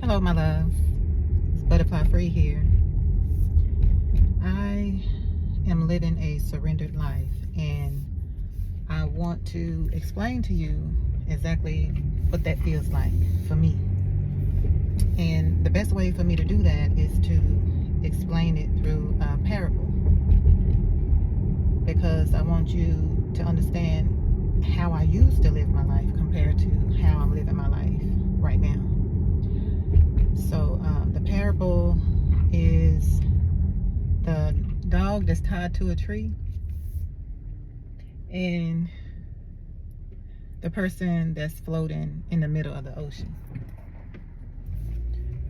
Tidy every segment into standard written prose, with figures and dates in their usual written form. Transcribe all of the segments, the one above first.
Hello, my loves. It's Butterfly Free here. I am living a surrendered life, and I want to explain to you exactly what that feels like for me. And the best way for me to do that is to explain it through a parable, because I want you to understand how I used to live my life compared to how I'm living my life right now. So the parable is the dog that's tied to a tree and the person that's floating in the middle of the ocean.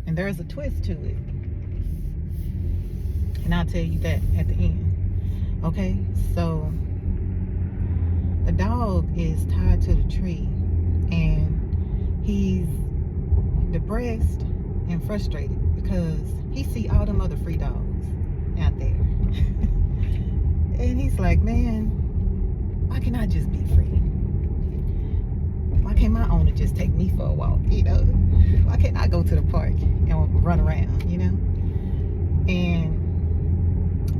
And there's a twist to it, and I'll tell you that at the end. Okay, so the dog is tied to the tree, and he's depressed and frustrated because he see all them other free dogs out there. And he's like, man, why can't I just be free? Why can't my owner just take me for a walk? Why can't I go to the park and run around, And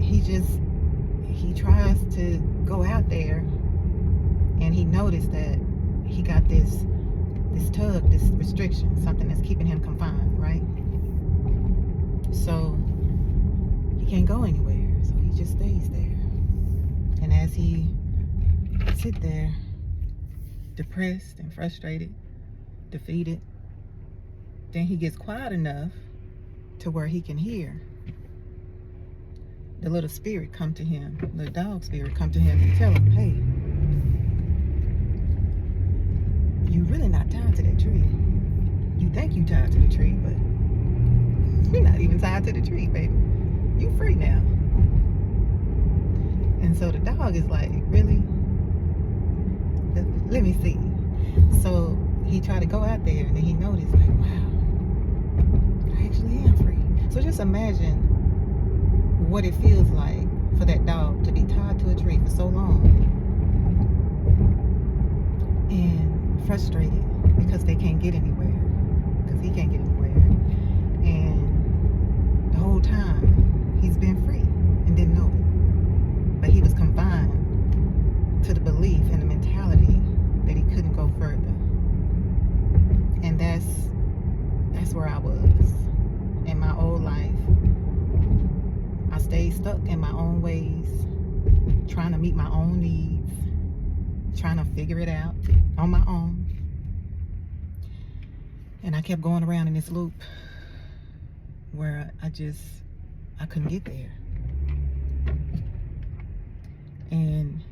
he tries to go out there, and he noticed that he got this tug, this restriction, something that's keeping him confined, right? So he can't go anywhere, so he just stays there. And as he sit there, depressed and frustrated, defeated, then he gets quiet enough to where he can hear the little spirit come to him, the dog spirit come to him and tell him, hey, you really not tied to that tree. You think you tied to the tree, but you're not even tied to the tree, baby. You free now. And so the dog is like, really? Let me see. So he tried to go out there, and then he noticed, like, wow, I actually am free. So just imagine what it feels like for that dog to be tied to a tree for so long and frustrated because they can't get anywhere, because he can't get anywhere. And the whole time he's been free and didn't know it, but he was confined to the belief and the mentality that he couldn't go further. And that's where I was in my old life. I stayed stuck in my own ways, trying to meet my own needs, trying to figure it out on my own. And I kept going around in this loop where I couldn't get there. And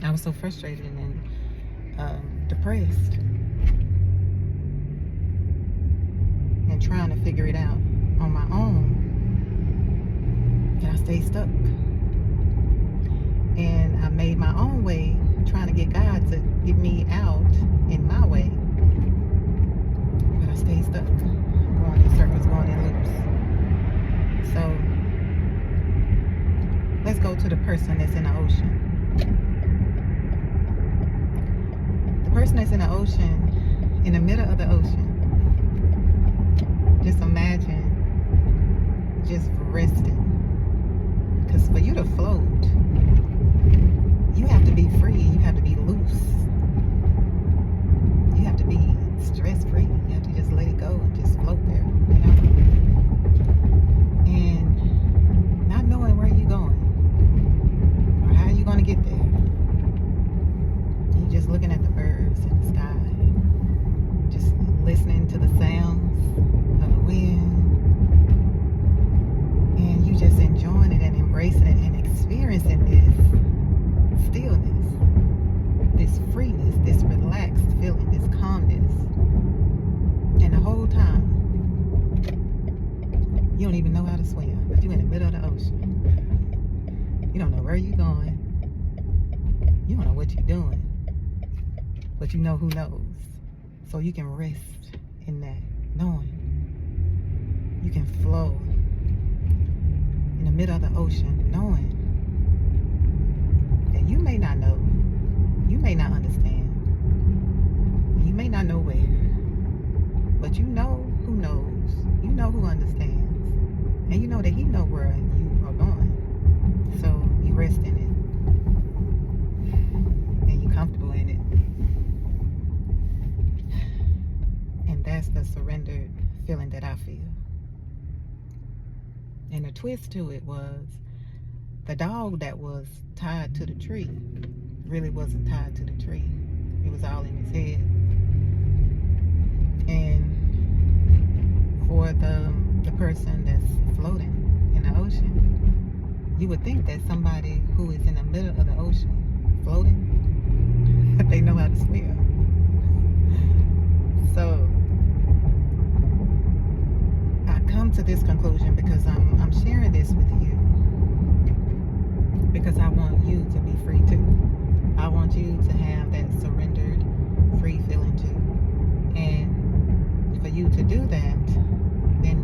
I was so frustrated and depressed and trying to figure it out on my own, and I stayed stuck. And I made my own way, trying to get God to get me out in my way, but I stayed stuck, going in circles, going in loops. So let's go to the person that's in the ocean. The person that's in the ocean, in the middle of the ocean, just imagine just resting. Because for you to float, you have to be free, you have to be loose, you have to be stress-free, you have to just let it go and just float there, And not knowing where you're going or how you're going to get there. You're just looking at the birds in the sky, just listening to the sounds of the wind, and you just enjoying it and embracing it and experiencing this stillness, this freeness, this relaxed feeling, this calmness. And the whole time, you don't even know how to swim, but you're in the middle of the ocean. You don't know where you're going. You don't know what you're doing, but you know who knows. So you can rest in that, knowing you can flow in the middle of the ocean, knowing that you may not know, you may not understand, you may not know where, that's the surrendered feeling that I feel. And the twist to it was the dog that was tied to the tree really wasn't tied to the tree. It was all in his head. And for the person that's floating in the ocean, you would think that somebody who is in the middle of the ocean floating, that they know how to swim. So I come to this conclusion because I'm sharing this with you because I want you to be free too. I want you to have that surrendered, free feeling too. And for you to do that, then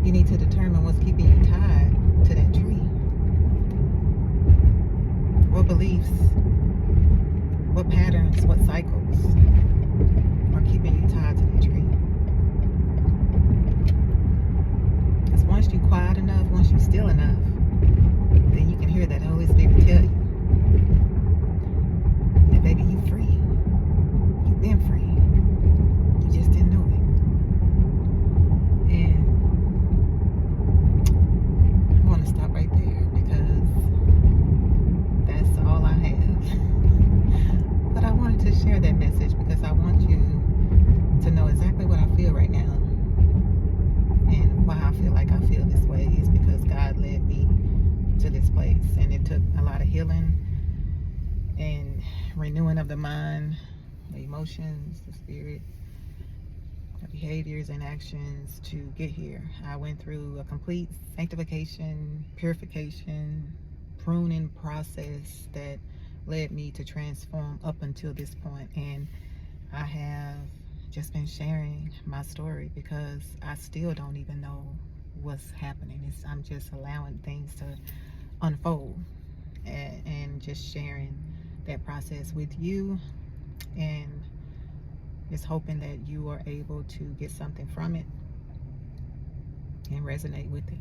you need to determine what's keeping you tied to that tree. What beliefs, what patterns, what cycles are keeping you tied to that tree? Because once you quiet enough, once you still enough, then you can hear that Holy Spirit tell you that, baby, you free. You've been free. You just didn't know it. And I want to stop right there because that's all I have. But I wanted to share that message because I want you to know exactly what I feel right now. And why I feel like I feel this way is because God led me to this place, and it took a lot of healing and renewing of the mind, the emotions, the spirit, the behaviors and actions to get here. I went through a complete sanctification, purification, pruning process that led me to transform up until this point. And I have just been sharing my story because I still don't even know what's happening. I'm just allowing things to unfold and just sharing that process with you, and just hoping that you are able to get something from it and resonate with it.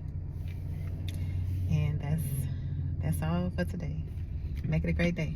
And that's all for today. Make it a great day.